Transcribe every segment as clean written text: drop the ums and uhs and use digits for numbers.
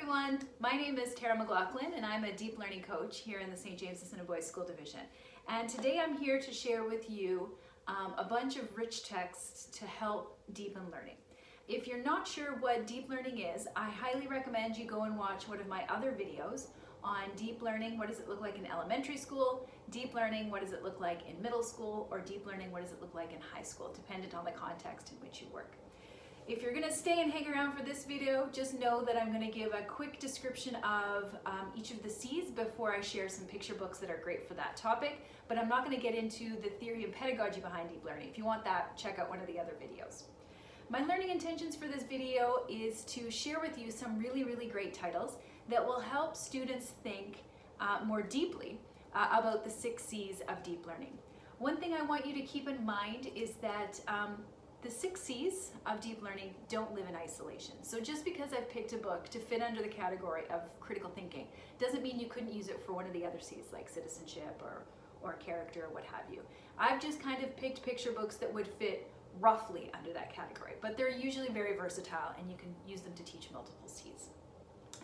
everyone, my name is Tara McLaughlin and I'm a deep learning coach here in the St. James Assiniboine School Division. And today I'm here to share with you a bunch of rich texts to help deepen learning. If you're not sure what deep learning is, I highly recommend you go and watch one of my other videos on deep learning, what does it look like in elementary school, deep learning, what does it look like in middle school, or deep learning, what does it look like in high school, dependent on the context in which you work. If you're gonna stay and hang around for this video, just know that I'm gonna give a quick description of each of the C's before I share some picture books that are great for that topic, but I'm not gonna get into the theory and pedagogy behind deep learning. If you want that, check out one of the other videos. My learning intentions for this video is to share with you some really great titles that will help students think more deeply about the 6 C's of deep learning. One thing I want you to keep in mind is that the 6 C's of deep learning don't live in isolation. So just because I've picked a book to fit under the category of critical thinking doesn't mean you couldn't use it for one of the other C's like citizenship or character or what have you. I've just kind of picked picture books that would fit roughly under that category, but they're usually very versatile and you can use them to teach multiple C's.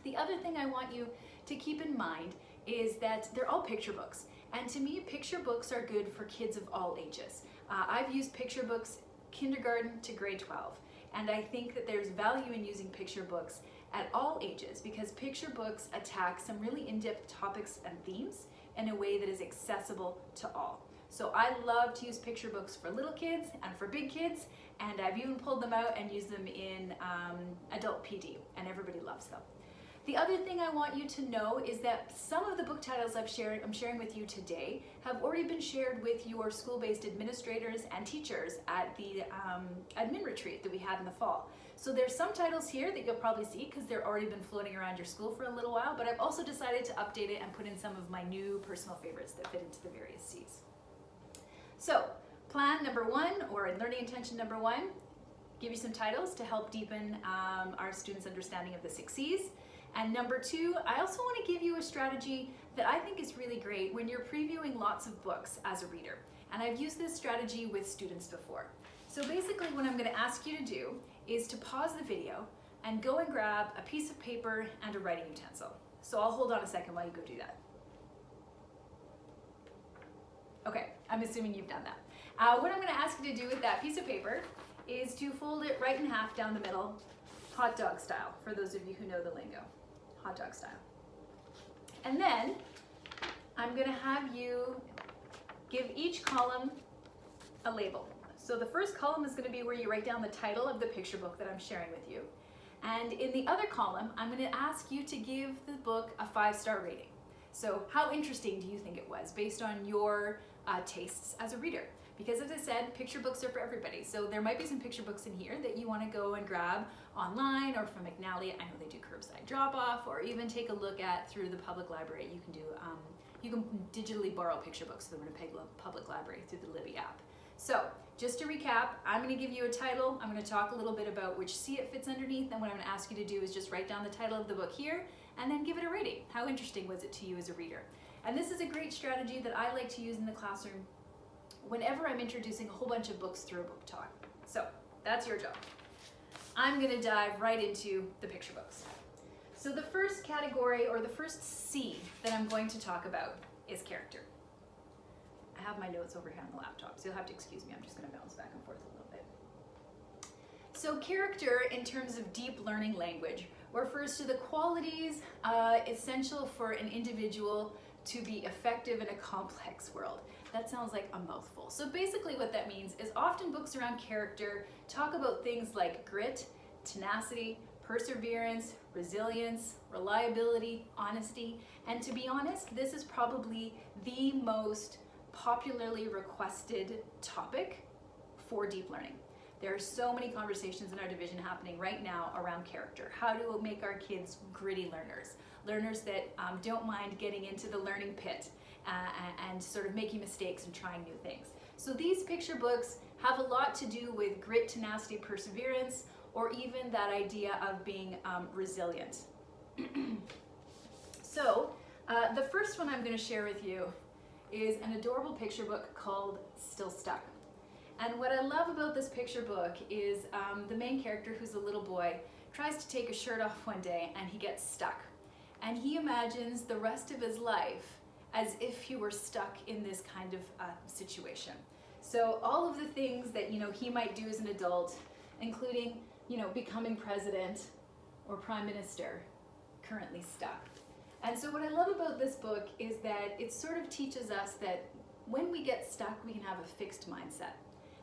The other thing I want you to keep in mind is that they're all picture books, and to me picture books are good for kids of all ages. I've used picture books kindergarten to grade 12, and I think that there's value in using picture books at all ages because picture books attack some really in-depth topics and themes in a way that is accessible to all. So I love to use picture books for little kids and for big kids, and I've even pulled them out and used them in adult PD, and everybody loves them. The other thing I want you to know is that some of the book titles I'm sharing with you today have already been shared with your school-based administrators and teachers at the admin retreat that we had in the fall. So there's some titles here that you'll probably see because they're already been floating around your school for a little while, but I've also decided to update it and put in some of my new personal favorites that fit into the various C's. So plan number 1, or learning intention number 1, give you some titles to help deepen our students' understanding of the 6 C's. And number 2, I also want to give you a strategy that I think is really great when you're previewing lots of books as a reader. And I've used this strategy with students before. So basically what I'm going to ask you to do is to pause the video and go and grab a piece of paper and a writing utensil. So I'll hold on a second while you go do that. Okay, I'm assuming you've done that. What I'm going to ask you to do with that piece of paper is to fold it right in half down the middle, hot dog style, for those of you who know the lingo. Hot dog style. And then I'm going to have you give each column a label. So the first column is going to be where you write down the title of the picture book that I'm sharing with you. And in the other column, I'm going to ask you to give the book a 5-star rating. So how interesting do you think it was based on your tastes as a reader? Because as I said, picture books are for everybody. So there might be some picture books in here that you want to go and grab online or from McNally. I know they do curbside drop-off, or even take a look at through the public library. You can do, you can digitally borrow picture books through the Winnipeg Public Library through the Libby app. So just to recap, I'm going to give you a title. I'm going to talk a little bit about which C it fits underneath, and what I'm going to ask you to do is just write down the title of the book here and then give it a rating. How interesting was it to you as a reader? And this is a great strategy that I like to use in the classroom whenever I'm introducing a whole bunch of books through a book talk. So that's your job. I'm going to dive right into the picture books. So the first category, or the first C that I'm going to talk about, is character. I have my notes over here on the laptop, so you'll have to excuse me. I'm just going to bounce back and forth a little bit. So character, in terms of deep learning language, refers to the qualities essential for an individual to be effective in a complex world. That sounds like a mouthful. So basically what that means is often books around character talk about things like grit, tenacity, perseverance, resilience, reliability, honesty, and to be honest, this is probably the most popularly requested topic for deep learning. There are so many conversations in our division happening right now around character. How to make our kids gritty learners, learners that don't mind getting into the learning pit and sort of making mistakes and trying new things. So these picture books have a lot to do with grit, tenacity, perseverance, or even that idea of being resilient. So the first one I'm going to share with you is an adorable picture book called Still Stuck. And what I love about this picture book is the main character, who's a little boy, tries to take his shirt off one day and he gets stuck. And he imagines the rest of his life as if he were stuck in this kind of situation. So all of the things that he might do as an adult, including becoming president or prime minister, currently stuck. And so what I love about this book is that it sort of teaches us that when we get stuck, we can have a fixed mindset.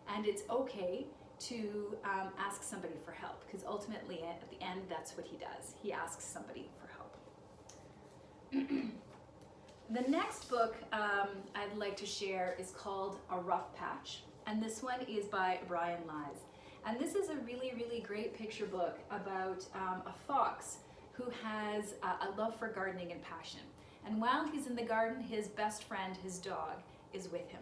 And it's okay to ask somebody for help, because ultimately at the end, that's what he does. He asks somebody for help. The next book I'd like to share is called A Rough Patch. And this one is by Brian Lies. And this is a really, really great picture book about a fox who has a love for gardening and passion. And while he's in the garden, his best friend, his dog, is with him.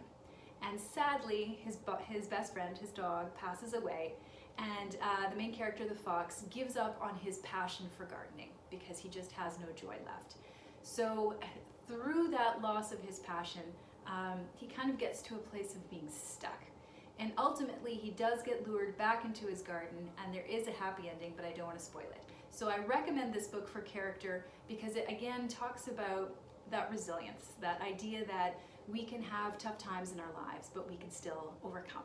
And sadly, his best friend, his dog, passes away, and the main character, the fox, gives up on his passion for gardening because he just has no joy left. So through that loss of his passion, he kind of gets to a place of being stuck. And ultimately, he does get lured back into his garden, and there is a happy ending, but I don't want to spoil it. So I recommend this book for character because it again talks about that resilience, that idea that we can have tough times in our lives, but we can still overcome.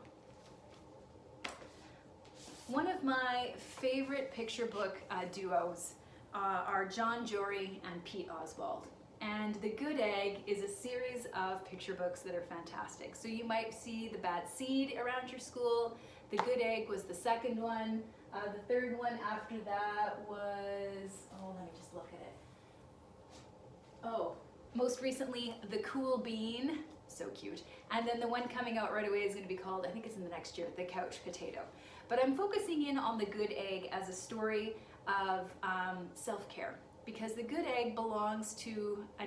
One of my favorite picture book duos are John Jory and Pete Oswald. And The Good Egg is a series of picture books that are fantastic. So you might see The Bad Seed around your school. The Good Egg was the second one. The third one after that was, let me just look at it. Most recently, The Cool Bean, so cute. And then the one coming out right away is going to be called, I think it's in the next year, The Couch Potato. But I'm focusing in on The Good Egg as a story of self-care, because the good egg belongs to a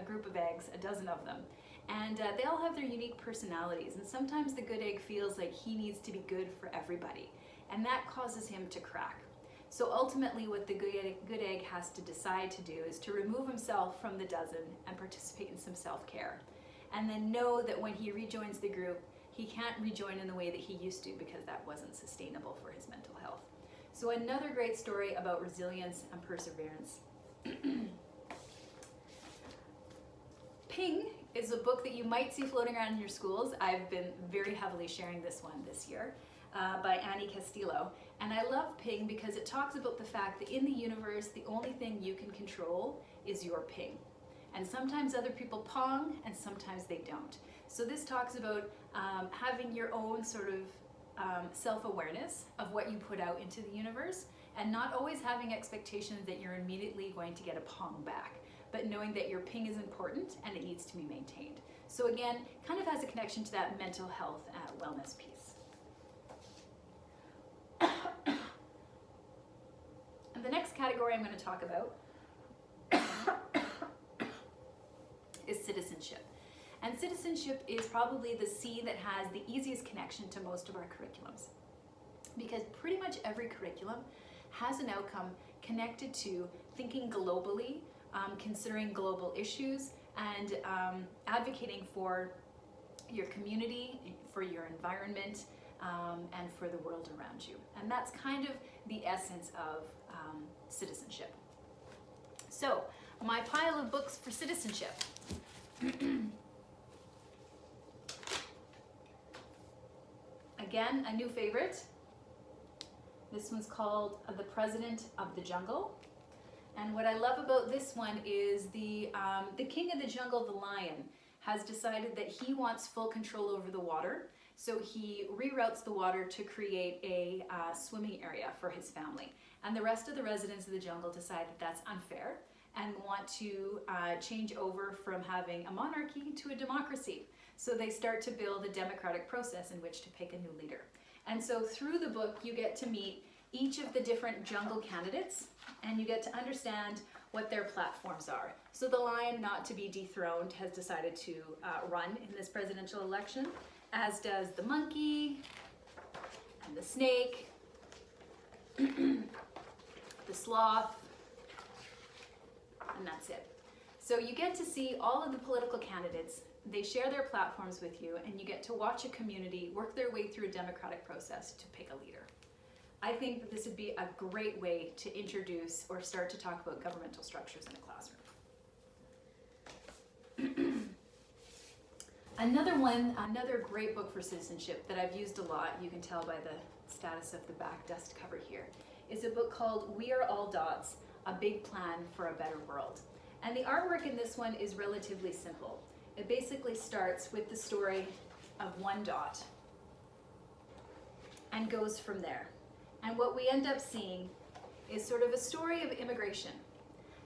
group of eggs, a dozen of them. And they all have their unique personalities. And sometimes the good egg feels like he needs to be good for everybody. And that causes him to crack. So ultimately what the good egg has to decide to do is to remove himself from the dozen and participate in some self-care. And then know that when he rejoins the group, he can't rejoin in the way that he used to because that wasn't sustainable for his mental health. So another great story about resilience and perseverance. Ping is a book that you might see floating around in your schools. I've been very heavily sharing this one this year. By Annie Castillo. And I love Ping because it talks about the fact that in the universe, the only thing you can control is your ping. And sometimes other people pong, and sometimes they don't. So this talks about having your own sort of self-awareness of what you put out into the universe, and not always having expectations that you're immediately going to get a pong back, but knowing that your ping is important and it needs to be maintained. So again, kind of has a connection to that mental health wellness piece. The next category I'm going to talk about is citizenship. And citizenship is probably the C that has the easiest connection to most of our curriculums, because pretty much every curriculum has an outcome connected to thinking globally, considering global issues, and advocating for your community, for your environment, and for the world around you. And that's kind of the essence of citizenship. So, my pile of books for citizenship. Again, a new favorite. This one's called The President of the Jungle. And what I love about this one is the king of the jungle, the lion, has decided that he wants full control over the water. So he reroutes the water to create a swimming area for his family. And the rest of the residents of the jungle decide that that's unfair and want to change over from having a monarchy to a democracy. So they start to build a democratic process in which to pick a new leader. And so through the book, you get to meet each of the different jungle candidates, and you get to understand what their platforms are. So the lion, not to be dethroned, has decided to run in this presidential election, as does the monkey and the snake, the sloth, and that's it. So you get to see all of the political candidates. They share their platforms with you, and you get to watch a community work their way through a democratic process to pick a leader. I think that this would be a great way to introduce or start to talk about governmental structures in a classroom. Another great book for citizenship that I've used a lot, you can tell by the status of the back dust cover here, is a book called We Are All Dots, A Big Plan for a Better World. And the artwork in this one is relatively simple. It basically starts with the story of one dot and goes from there. And what we end up seeing is sort of a story of immigration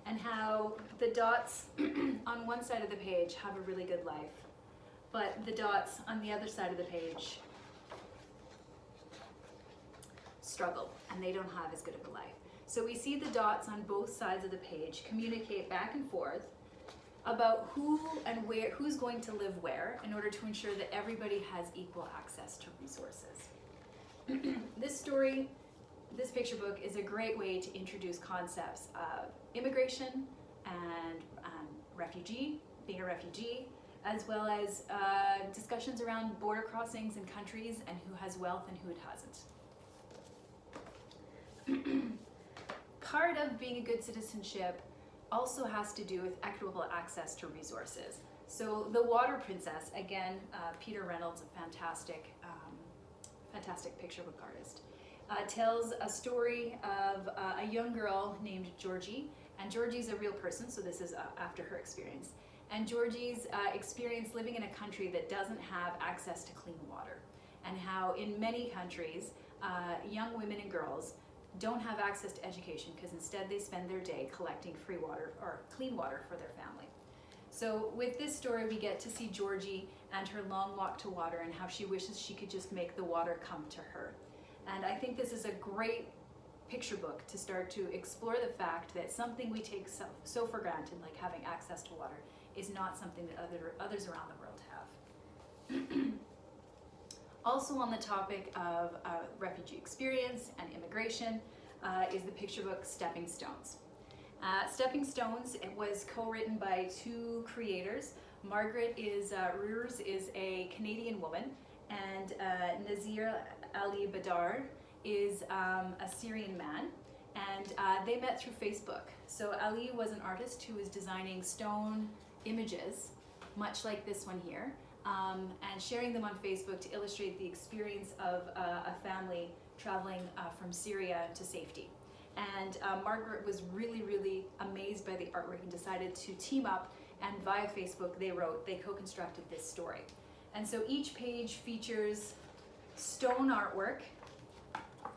and how the dots on one side of the page have a really good life, but the dots on the other side of the page struggle and they don't have as good of a life. So we see the dots on both sides of the page communicate back and forth about who and where, who's going to live where in order to ensure that everybody has equal access to resources. This picture book is a great way to introduce concepts of immigration and being a refugee, as well as discussions around border crossings in countries and who has wealth and who it hasn't. Part of being a good citizenship also has to do with equitable access to resources. So The Water Princess, again, Peter Reynolds, a fantastic picture book artist, tells a story of a young girl named Georgie, and Georgie's a real person, so this is after her experience. And Georgie's experience living in a country that doesn't have access to clean water, and how in many countries, young women and girls don't have access to education because instead they spend their day collecting free water or clean water for their family. So with this story, we get to see Georgie and her long walk to water and how she wishes she could just make the water come to her. And I think this is a great picture book to start to explore the fact that something we take so for granted, like having access to water, is not something that others around the world have. Also on the topic of refugee experience and immigration is the picture book Stepping Stones. Stepping Stones, it was co-written by two creators. Margaret Roers is a Canadian woman, and Nazir Ali Badar is a Syrian man, and they met through Facebook. So Ali was an artist who was designing stone images, much like this one here, and sharing them on Facebook to illustrate the experience of a family traveling from Syria to safety. And Margaret was really, really amazed by the artwork and decided to team up, and via Facebook they co-constructed this story. And so each page features stone artwork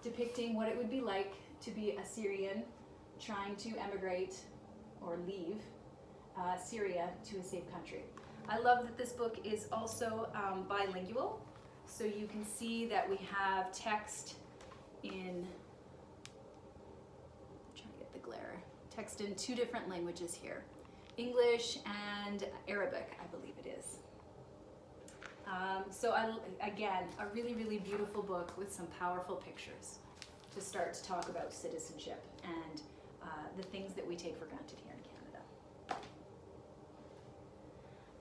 depicting what it would be like to be a Syrian trying to emigrate or leave Syria to a safe country. I love that this book is also bilingual, so you can see that we have text in, I'm trying to get the glare, text in two different languages here, English and Arabic, I believe it is. So again, a really, really beautiful book with some powerful pictures to start to talk about citizenship and the things that we take for granted here in Canada.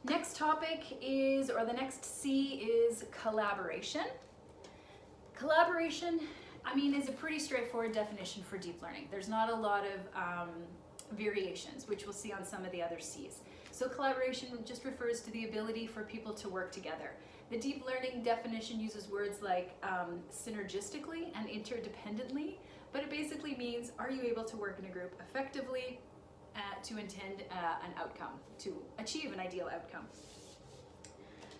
Next topic is, or the next C is collaboration. Collaboration, I mean, is a pretty straightforward definition for deep learning. There's not a lot of variations, which we'll see on some of the other C's. So collaboration just refers to the ability for people to work together. The deep learning definition uses words like synergistically and interdependently, but it basically means, are you able to work in a group effectively to intend an outcome, to achieve an ideal outcome?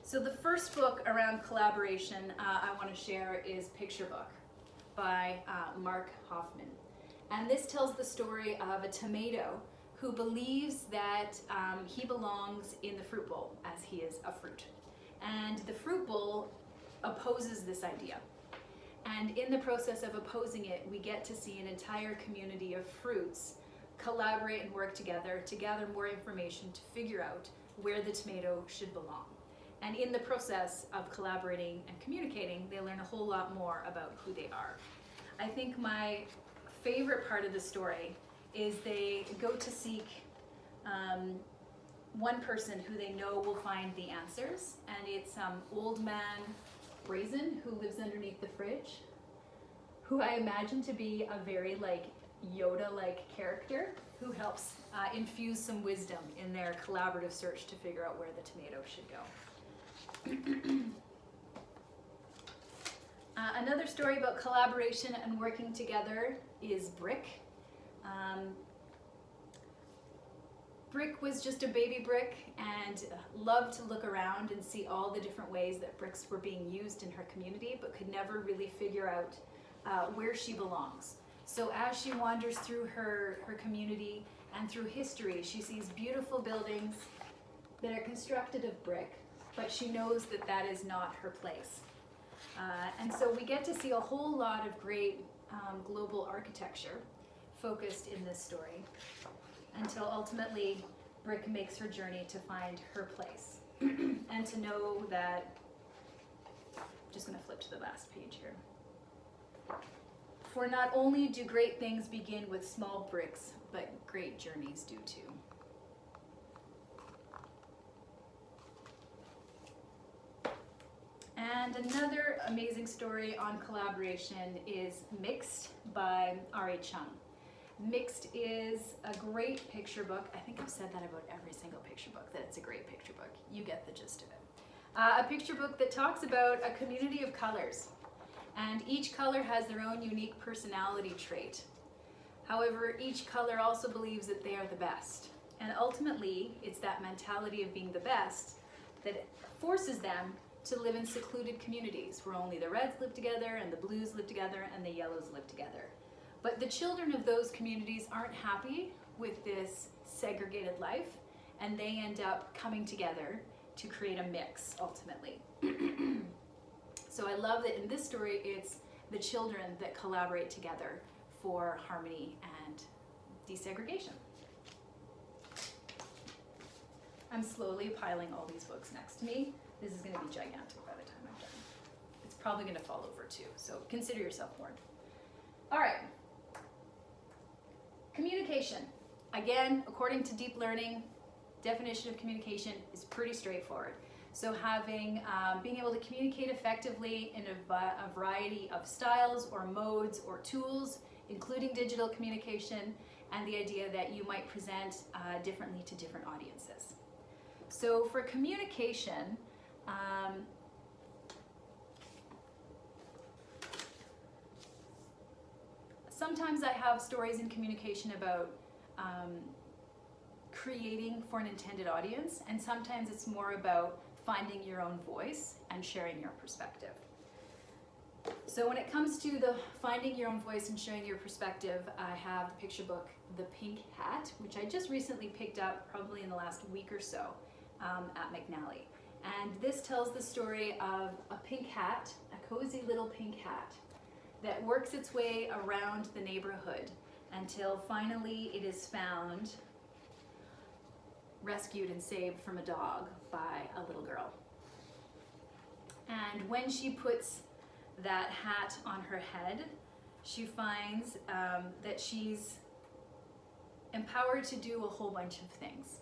So the first book around collaboration I want to share is Picture Book by Mark Hoffman. And this tells the story of a tomato who believes that he belongs in the fruit bowl as he is a fruit. And the fruit bowl opposes this idea. And in the process of opposing it, we get to see an entire community of fruits collaborate and work together to gather more information to figure out where the tomato should belong. And in the process of collaborating and communicating, they learn a whole lot more about who they are. I think my favorite part of the story is they go to seek one person who they know will find the answers, and it's old man Raisin, who lives underneath the fridge, who I imagine to be a very like Yoda-like character who helps infuse some wisdom in their collaborative search to figure out where the tomato should go. Another story about collaboration and working together is Brick. Brick was just a baby brick and loved to look around and see all the different ways that bricks were being used in her community, but could never really figure out where she belongs. So as she wanders through her community and through history, she sees beautiful buildings that are constructed of brick, but she knows that that is not her place. And so we get to see a whole lot of great global architecture focused in this story, until ultimately Brick makes her journey to find her place and to know that, I'm just going to flip to the last page here. For not only do great things begin with small bricks, but great journeys do too. And another amazing story on collaboration is Mixed by R.A. Chung. Mixed is a great picture book. I think I've said that about every single picture book, that it's a great picture book. You get the gist of it. A picture book that talks about a community of colors, and each color has their own unique personality trait. However, each color also believes that they are the best. And ultimately, it's that mentality of being the best that forces them to live in secluded communities where only the reds live together and the blues live together and the yellows live together. But the children of those communities aren't happy with this segregated life, and they end up coming together to create a mix, ultimately. So I love that in this story, it's the children that collaborate together for harmony and desegregation. I'm slowly piling all these books next to me. This is going to be gigantic by the time I'm done. It's probably going to fall over too, so consider yourself warned. All right. Communication. Again, according to deep learning, definition of communication is pretty straightforward. So having, being able to communicate effectively in a variety of styles or modes or tools, including digital communication, and the idea that you might present differently to different audiences. So for communication, sometimes I have stories in communication about creating for an intended audience, and sometimes it's more about finding your own voice and sharing your perspective. So when it comes to the finding your own voice and sharing your perspective, I have the picture book, The Pink Hat, which I just recently picked up probably in the last week or so at McNally. And this tells the story of a pink hat, a cozy little pink hat, that works its way around the neighborhood until finally it is found, rescued and saved from a dog by a little girl. And when she puts that hat on her head, she finds that she's empowered to do a whole bunch of things.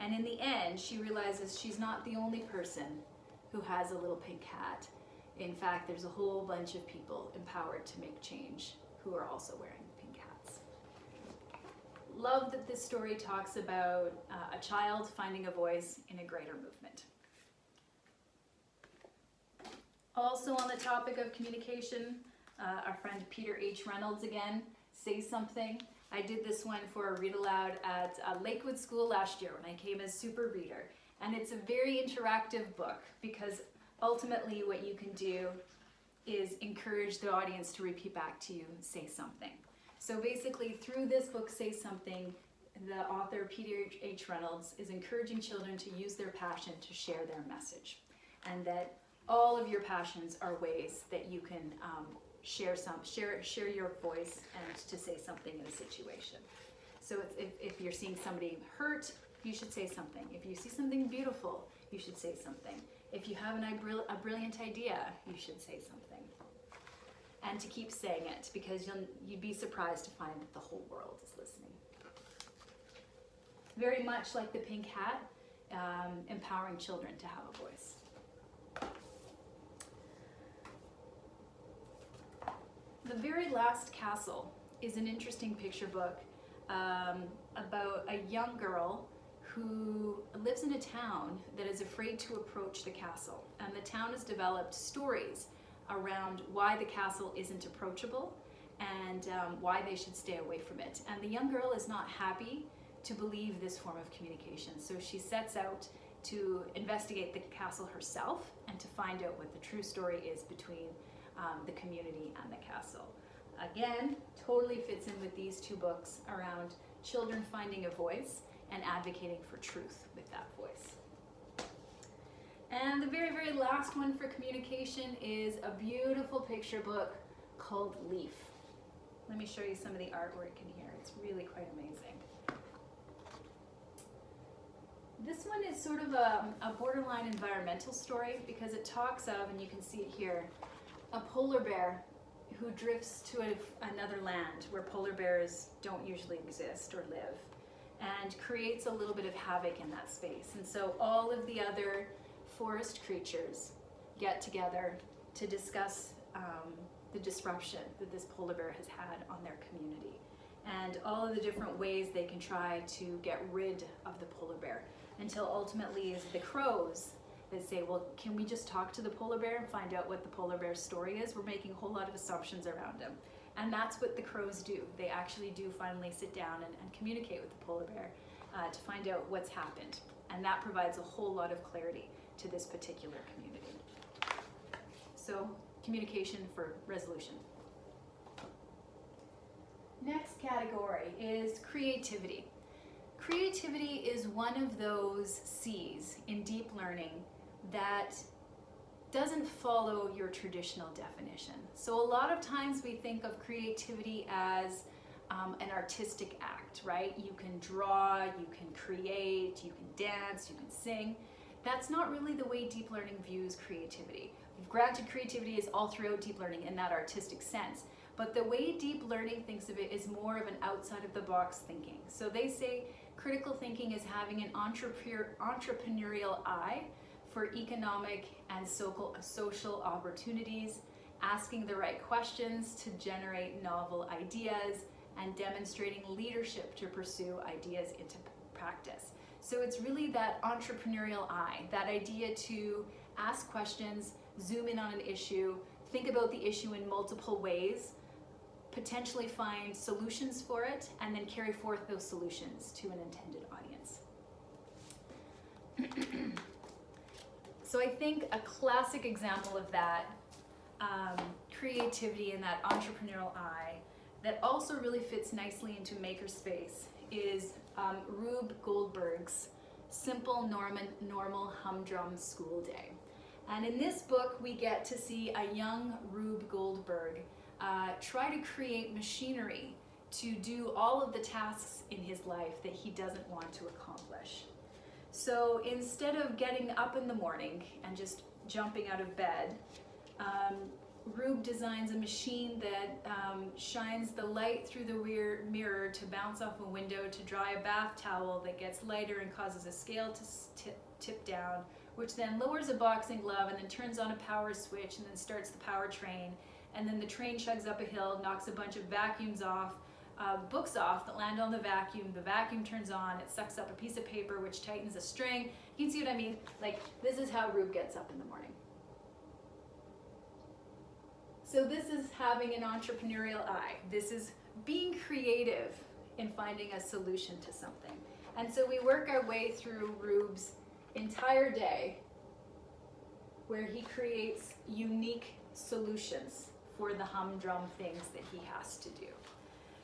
And in the end, she realizes she's not the only person who has a little pink hat. In fact, there's a whole bunch of people empowered to make change who are also wearing pink hats. Love that this story talks about a child finding a voice in a greater movement. Also on the topic of communication, our friend Peter H. Reynolds again, Say Something. I did this one for a read aloud at Lakewood School last year when I came as super reader. And it's a very interactive book because ultimately what you can do is encourage the audience to repeat back to you, say something. So basically through this book, Say Something, the author Peter H. Reynolds is encouraging children to use their passion to share their message. And that all of your passions are ways that you can share your voice and to say something in a situation. So if you're seeing somebody hurt, you should say something. If you see something beautiful, you should say something. If you have a brilliant idea, you should say something. And to keep saying it, because you'd be surprised to find that the whole world is listening. Very much like the pink hat, empowering children to have a voice. The very last castle is an interesting picture book about a young girl who lives in a town that is afraid to approach the castle. And the town has developed stories around why the castle isn't approachable and why they should stay away from it. And the young girl is not happy to believe this form of communication. So she sets out to investigate the castle herself and to find out what the true story is between the community and the castle. Again, totally fits in with these two books around children finding a voice and advocating for truth with that voice. And the very, very last one for communication is a beautiful picture book called Leaf. Let me show you some of the artwork in here. It's really quite amazing. This one is sort of a borderline environmental story because it talks of, and you can see it here, a polar bear who drifts to another land where polar bears don't usually exist or live, and creates a little bit of havoc in that space. And so all of the other forest creatures get together to discuss the disruption that this polar bear has had on their community and all of the different ways they can try to get rid of the polar bear, until ultimately is the crows that say, well, can we just talk to the polar bear and find out what the polar bear's story is? We're making a whole lot of assumptions around him. And that's what the crows do. They actually do finally sit down and communicate with the polar bear to find out what's happened. And that provides a whole lot of clarity to this particular community. So, communication for resolution. Next category is creativity. Creativity is one of those C's in deep learning that doesn't follow your traditional definition. So a lot of times we think of creativity as an artistic act, right? You can draw, you can create, you can dance, you can sing. That's not really the way deep learning views creativity. Granted, creativity is all throughout deep learning in that artistic sense, but the way deep learning thinks of it is more of an outside of the box thinking. So they say critical thinking is having an entrepreneurial eye for economic and social opportunities, asking the right questions to generate novel ideas, and demonstrating leadership to pursue ideas into practice. So it's really that entrepreneurial eye, that idea to ask questions, zoom in on an issue, think about the issue in multiple ways, potentially find solutions for it, and then carry forth those solutions to an intended audience. So I think a classic example of that creativity and that entrepreneurial eye that also really fits nicely into makerspace is Rube Goldberg's Simple Normal Humdrum School Day. And in this book, we get to see a young Rube Goldberg try to create machinery to do all of the tasks in his life that he doesn't want to accomplish. So instead of getting up in the morning and just jumping out of bed, Rube designs a machine that shines the light through the mirror to bounce off a window to dry a bath towel that gets lighter and causes a scale to tip down, which then lowers a boxing glove and then turns on a power switch and then starts the power train. And then the train chugs up a hill, knocks a bunch of vacuums off, books off that land on the vacuum turns on, it sucks up a piece of paper which tightens a string. You can see what I mean? Like, this is how Rube gets up in the morning. So this is having an entrepreneurial eye. This is being creative in finding a solution to something. And so we work our way through Rube's entire day where he creates unique solutions for the humdrum things that he has to do.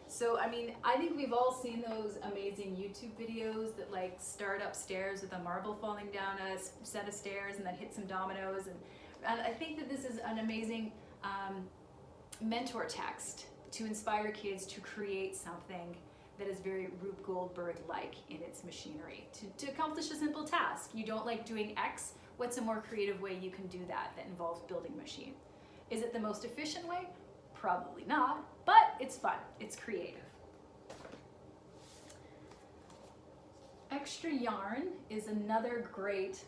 So, I mean, I think we've all seen those amazing YouTube videos that like start upstairs with a marble falling down a set of stairs and then hit some dominoes. And I think that this is an amazing mentor text to inspire kids to create something that is very Rube Goldberg-like in its machinery. To accomplish a simple task. You don't like doing X, what's a more creative way you can do that involves building a machine? Is it the most efficient way? Probably not, but it's fun, it's creative. Extra yarn is another great,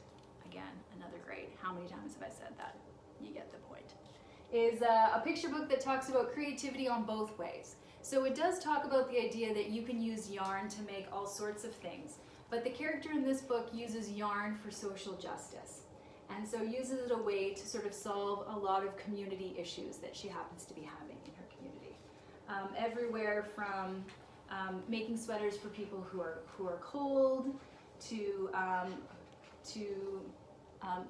how many times have I said that? You get the point. is a picture book that talks about creativity on both ways. So it does talk about the idea that you can use yarn to make all sorts of things, but the character in this book uses yarn for social justice, and so uses it a way to sort of solve a lot of community issues that she happens to be having in her community. Everywhere from making sweaters for people who are cold to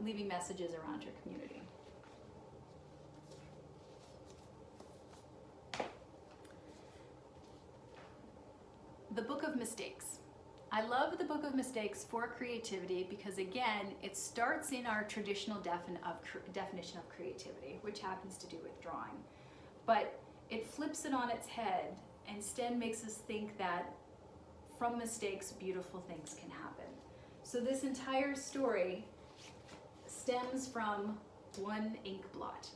leaving messages around her community. The Book of Mistakes. I love the Book of Mistakes for creativity because, again, it starts in our traditional definition of creativity, which happens to do with drawing. But it flips it on its head and instead makes us think that from mistakes, beautiful things can happen. So this entire story stems from one ink blot.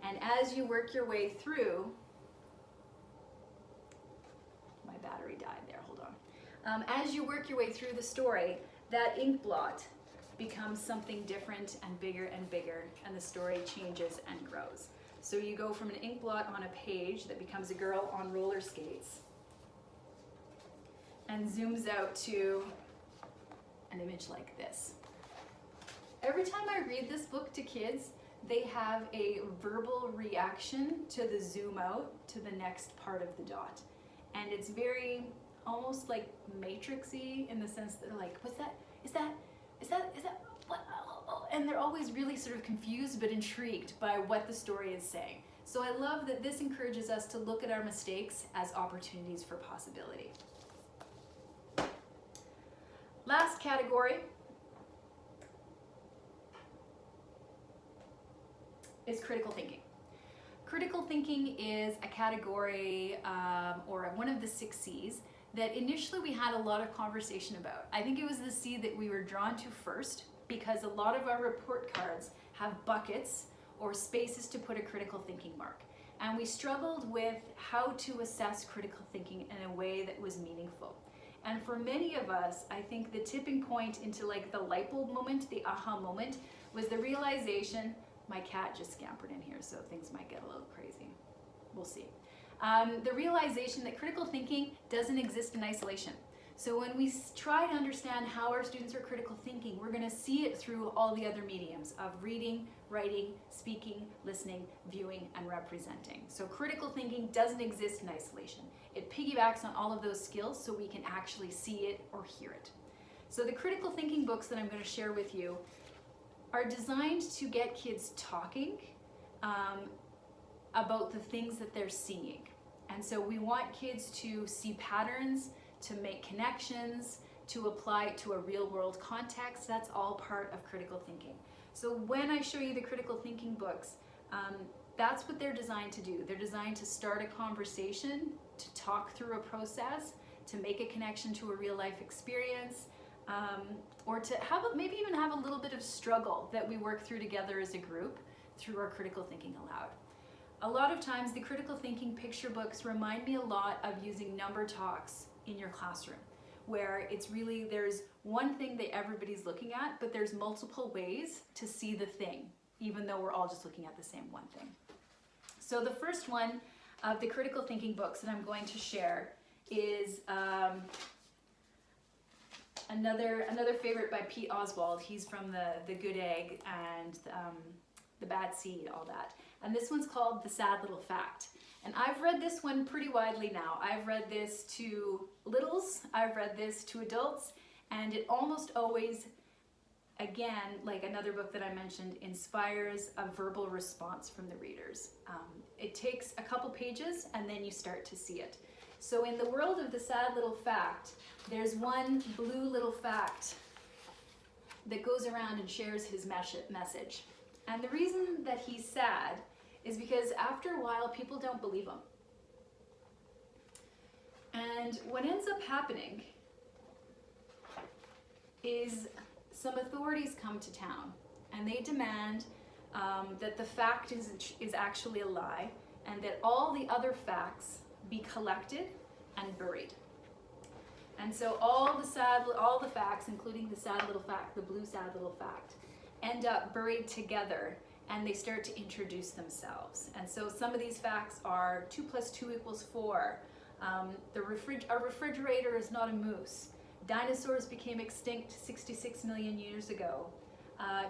And as you work your way through, my battery died there, hold on. As you work your way through the story, that ink blot becomes something different and bigger, and the story changes and grows. So you go from an ink blot on a page that becomes a girl on roller skates and zooms out to an image like this. Every time I read this book to kids, they have a verbal reaction to the zoom out to the next part of the dot. And it's very almost like matrixy in the sense that they're like, what's that? Is that, what? Oh. And they're always really sort of confused but intrigued by what the story is saying. So I love that this encourages us to look at our mistakes as opportunities for possibility. Last category is critical thinking. Critical thinking is a category or one of the 6 C's that initially we had a lot of conversation about. I think it was the C that we were drawn to first because a lot of our report cards have buckets or spaces to put a critical thinking mark. And we struggled with how to assess critical thinking in a way that was meaningful. And for many of us, I think the tipping point into like the light bulb moment, the aha moment, was the realization. My cat just scampered in here, so things might get a little crazy. We'll see. The realization that critical thinking doesn't exist in isolation. So when we try to understand how our students are critical thinking, we're going to see it through all the other mediums of reading, writing, speaking, listening, viewing, and representing. So critical thinking doesn't exist in isolation. It piggybacks on all of those skills so we can actually see it or hear it. So the critical thinking books that I'm going to share with you are designed to get kids talking about the things that they're seeing. And so we want kids to see patterns, to make connections, to apply it to a real world context. That's all part of critical thinking. So when I show you the critical thinking books, that's what they're designed to do. They're designed to start a conversation, to talk through a process, to make a connection to a real life experience, or to have maybe even have a little bit of struggle that we work through together as a group through our critical thinking aloud. A lot of times the critical thinking picture books remind me a lot of using number talks in your classroom, where it's really, there's one thing that everybody's looking at, but there's multiple ways to see the thing, even though we're all just looking at the same one thing. So the first one of the critical thinking books that I'm going to share is another favorite by Pete Oswald. He's from the Good Egg and the Bad Seed, all that. And this one's called The Sad Little Fact. And I've read this one pretty widely now. I've read this to littles, I've read this to adults, and it almost always, again, like another book that I mentioned, inspires a verbal response from the readers. It takes a couple pages and then you start to see it. So in the world of The Sad Little Fact, there's one blue little fact that goes around and shares his message. And the reason that he's sad is because after a while, people don't believe him. And what ends up happening is some authorities come to town and they demand that the fact is actually a lie and that all the other facts be collected and buried. And so all the facts, including the sad little fact, the blue sad little fact, end up buried together and they start to introduce themselves. And so some of these facts are 2 + 2 = 4. Our refrigerator is not a moose. Dinosaurs became extinct 66 million years ago.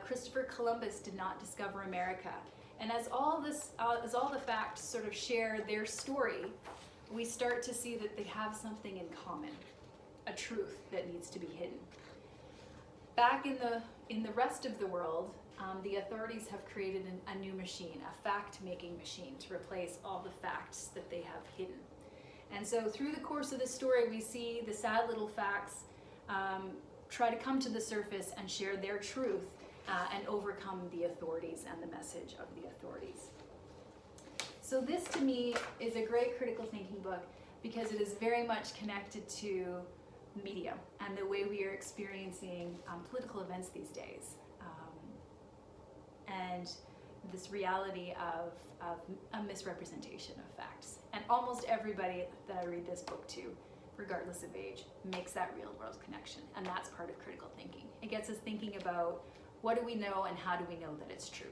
Christopher Columbus did not discover America. And as all the facts sort of share their story, we start to see that they have something in common, a truth that needs to be hidden. Back in the rest of the world, the authorities have created a new machine, a fact-making machine, to replace all the facts that they have hidden. And so through the course of the story, we see the sad little facts try to come to the surface and share their truth and overcome the authorities and the message of the authorities. So this, to me, is a great critical thinking book because it is very much connected to media and the way we are experiencing political events these days. And this reality of a misrepresentation of facts. And almost everybody that I read this book to, regardless of age, makes that real world connection. And that's part of critical thinking. It gets us thinking about what do we know and how do we know that it's true.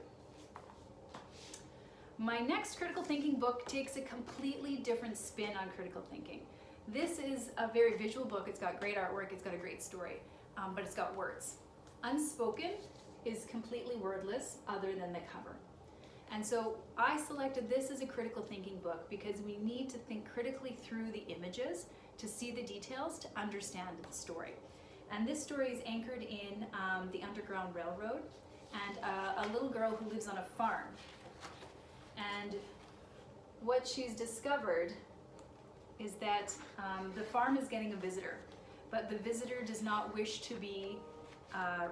My next critical thinking book takes a completely different spin on critical thinking. This is a very visual book. It's got great artwork, it's got a great story, but it's got words. Unspoken is completely wordless other than the cover. And so I selected this as a critical thinking book because we need to think critically through the images to see the details, to understand the story. And this story is anchored in the Underground Railroad and a little girl who lives on a farm. And what she's discovered is that the farm is getting a visitor, but the visitor does not wish to be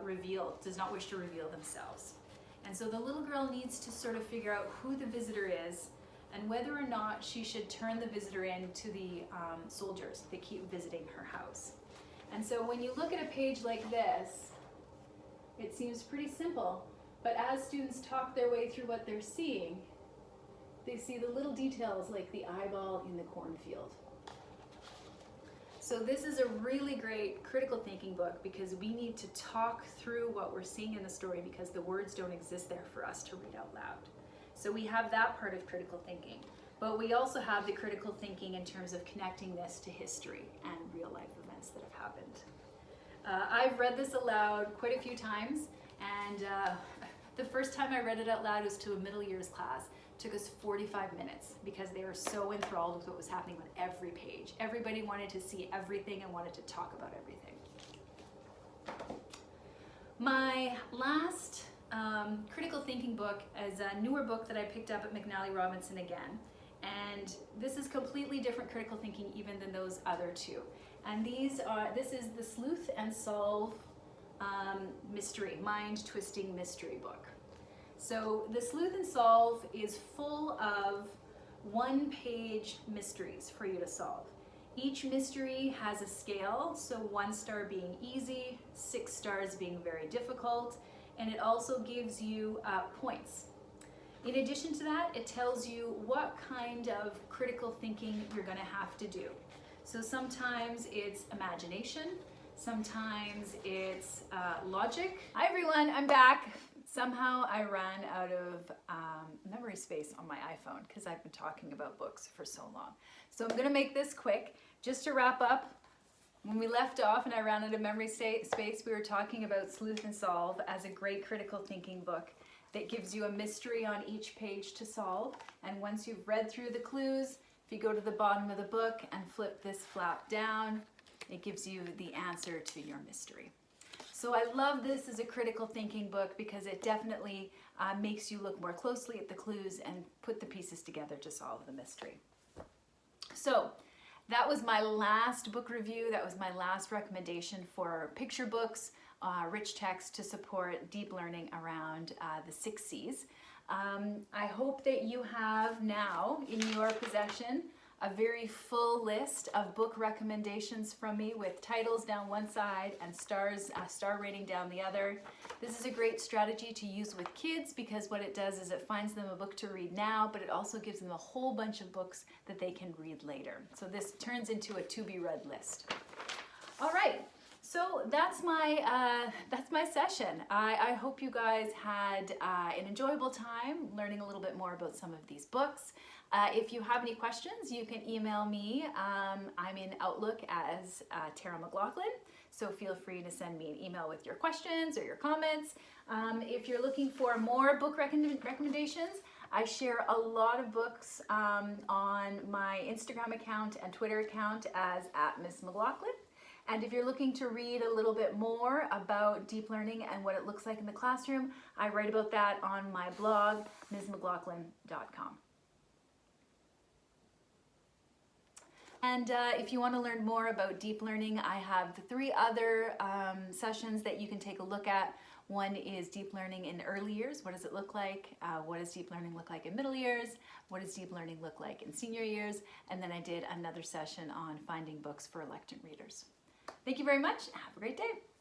revealed, does not wish to reveal themselves. And so the little girl needs to sort of figure out who the visitor is and whether or not she should turn the visitor in to the soldiers that keep visiting her house. And so when you look at a page like this, it seems pretty simple, but as students talk their way through what they're seeing, they see the little details like the eyeball in the cornfield. So this is a really great critical thinking book because we need to talk through what we're seeing in the story because the words don't exist there for us to read out loud. So we have that part of critical thinking, but we also have the critical thinking in terms of connecting this to history and real life events that have happened. I've read this aloud quite a few times, and the first time I read it out loud was to a middle years class. It took us 45 minutes because they were so enthralled with what was happening on every page. Everybody wanted to see everything and wanted to talk about everything. My last critical thinking book is a newer book that I picked up at McNally Robinson again. And this is completely different critical thinking even than those other two. And this is the Sleuth and Solve mystery, mind-twisting mystery book. So the Sleuth and Solve is full of one-page mysteries for you to solve. Each mystery has a scale, so 1 star being easy, 6 stars being very difficult, and it also gives you points. In addition to that, it tells you what kind of critical thinking you're going to have to do. So sometimes it's imagination, sometimes it's logic. Hi everyone, I'm back. Somehow I ran out of memory space on my iPhone because I've been talking about books for so long. So I'm going to make this quick. Just to wrap up, when we left off and I ran out of memory space, we were talking about Sleuth and Solve as a great critical thinking book that gives you a mystery on each page to solve. And once you've read through the clues, if you go to the bottom of the book and flip this flap down, it gives you the answer to your mystery. So I love this as a critical thinking book because it definitely makes you look more closely at the clues and put the pieces together to solve the mystery. So that was my last book review. That was my last recommendation for picture books, rich text to support deep learning around the 6 C's. I hope that you have now in your possession a very full list of book recommendations from me with titles down one side and stars, star rating down the other. This is a great strategy to use with kids because what it does is it finds them a book to read now, but it also gives them a whole bunch of books that they can read later. So this turns into a to-be-read list. All right, So that's my session. I hope you guys had an enjoyable time learning a little bit more about some of these books. If you have any questions, you can email me. I'm in Outlook as Tara McLaughlin, so feel free to send me an email with your questions or your comments. If you're looking for more book recommendations, I share a lot of books on my Instagram account and Twitter account as @MissMcLaughlin. And if you're looking to read a little bit more about deep learning and what it looks like in the classroom, I write about that on my blog, msmclaughlin.com. And if you want to learn more about deep learning, I have 3 other sessions that you can take a look at. One is deep learning in early years. What does it look like? What does deep learning look like in middle years? What does deep learning look like in senior years? And then I did another session on finding books for electant readers. Thank you very much. Have a great day.